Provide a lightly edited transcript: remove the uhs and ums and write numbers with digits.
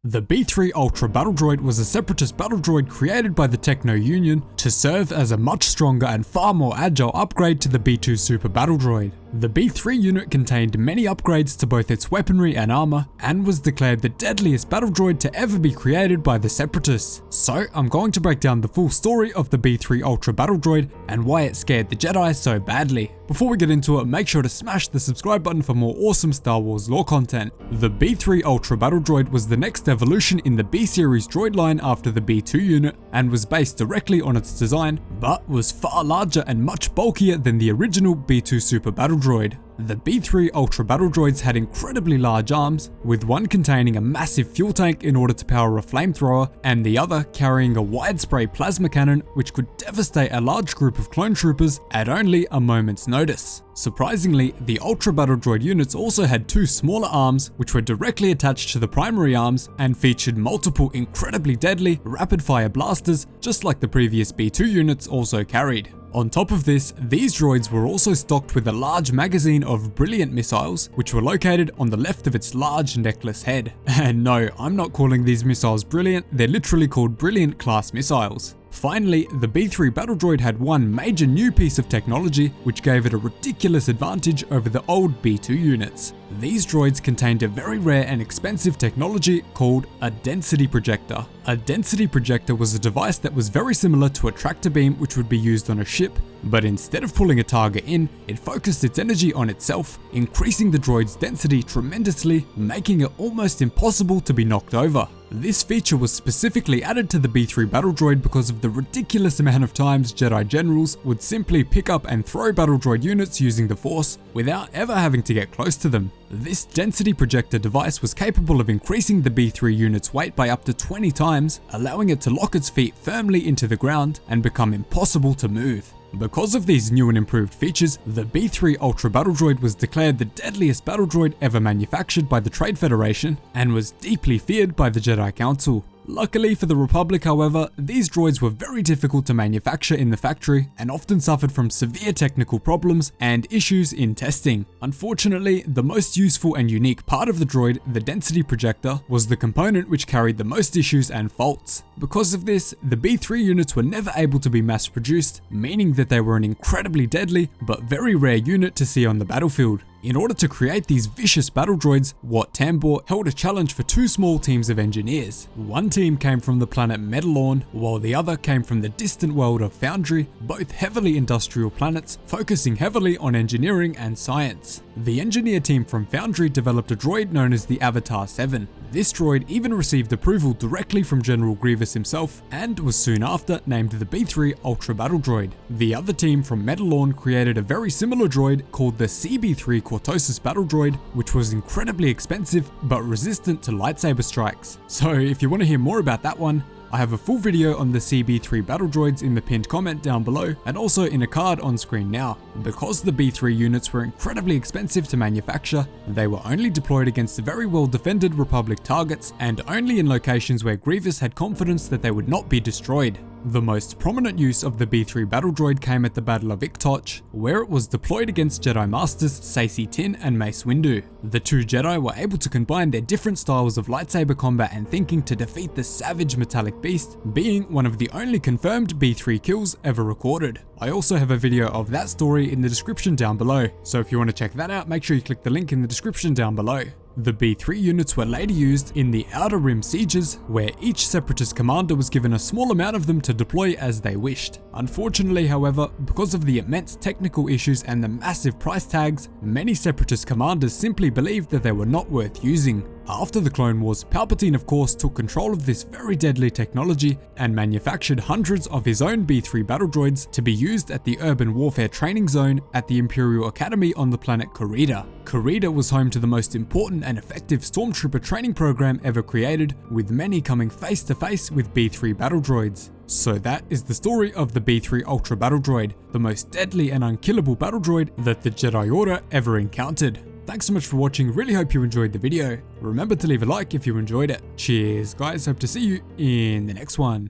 The B-3 Ultra Battle Droid was a separatist battle droid created by the Techno Union to serve as a much stronger and far more agile upgrade to the B-2 Super Battle Droid. The B-3 unit contained many upgrades to both its weaponry and armor, and was declared the deadliest battle droid to ever be created by the Separatists. So I'm going to break down the full story of the B-3 Ultra Battle Droid and why it scared the Jedi so badly. Before we get into it, make sure to smash the subscribe button for more awesome Star Wars lore content. The B-3 Ultra Battle Droid was the next evolution in the B-series droid line after the B-2 unit, and was based directly on its design, but was far larger and much bulkier than the original B-2 Super Battle Droid. The B-3 Ultra Battle Droids had incredibly large arms, with one containing a massive fuel tank in order to power a flamethrower, and the other carrying a wide spray plasma cannon which could devastate a large group of clone troopers at only a moment's notice. Surprisingly, the Ultra Battle Droid units also had two smaller arms which were directly attached to the primary arms and featured multiple incredibly deadly rapid-fire blasters, just like the previous B-2 units also carried. On top of this, these droids were also stocked with a large magazine of brilliant missiles, which were located on the left of its large necklace head. And no, I'm not calling these missiles brilliant, they're literally called brilliant class missiles. Finally, the B-3 Battle Droid had one major new piece of technology which gave it a ridiculous advantage over the old B-2 units. These droids contained a very rare and expensive technology called a density projector. A density projector was a device that was very similar to a tractor beam which would be used on a ship, but instead of pulling a target in, it focused its energy on itself, increasing the droid's density tremendously, making it almost impossible to be knocked over. This feature was specifically added to the B-3 Battle Droid because of the ridiculous amount of times Jedi generals would simply pick up and throw Battle Droid units using the Force without ever having to get close to them. This density projector device was capable of increasing the B-3 unit's weight by up to 20 times, allowing it to lock its feet firmly into the ground and become impossible to move. Because of these new and improved features, the B-3 Ultra Battle Droid was declared the deadliest battle droid ever manufactured by the Trade Federation and was deeply feared by the Jedi Council. Luckily for the Republic, however, these droids were very difficult to manufacture in the factory and often suffered from severe technical problems and issues in testing. Unfortunately, the most useful and unique part of the droid, the density projector, was the component which carried the most issues and faults. Because of this, the B-3 units were never able to be mass produced, meaning that they were an incredibly deadly but very rare unit to see on the battlefield. In order to create these vicious battle droids, Wat Tambor held a challenge for two small teams of engineers. One team came from the planet Medalorn, while the other came from the distant world of Foundry, both heavily industrial planets, focusing heavily on engineering and science. The engineer team from Foundry developed a droid known as the Avatar 7. This droid even received approval directly from General Grievous himself, and was soon after named the B-3 Ultra Battle Droid. The other team from Medalorn created a very similar droid called the CB-3 Cortosis Battle Droid, which was incredibly expensive but resistant to lightsaber strikes. So if you want to hear more about that one, I have a full video on the CB-3 battle droids in the pinned comment down below, and also in a card on screen now. Because the B-3 units were incredibly expensive to manufacture, they were only deployed against very well defended Republic targets, and only in locations where Grievous had confidence that they would not be destroyed. The most prominent use of the B-3 battle droid came at the Battle of Iktoch, where it was deployed against Jedi Masters Saesee Tiin and Mace Windu. The two Jedi were able to combine their different styles of lightsaber combat and thinking to defeat the savage metallic beast, being one of the only confirmed B-3 kills ever recorded. I also have a video of that story in the description down below, so if you want to check that out, make sure you click the link in the description down below. The B-3 units were later used in the Outer Rim sieges, where each Separatist commander was given a small amount of them to deploy as they wished. Unfortunately, however, because of the immense technical issues and the massive price tags, many Separatist commanders simply believed that they were not worth using. After the Clone Wars, Palpatine of course took control of this very deadly technology and manufactured hundreds of his own B-3 battle droids to be used at the Urban Warfare Training Zone at the Imperial Academy on the planet Corrida. Corrida was home to the most important and effective stormtrooper training program ever created, with many coming face to face with B-3 battle droids. So that is the story of the B-3 Ultra Battle Droid, the most deadly and unkillable battle droid that the Jedi Order ever encountered. Thanks so much for watching, really hope you enjoyed the video. Remember to leave a like if you enjoyed it. Cheers guys, hope to see you in the next one.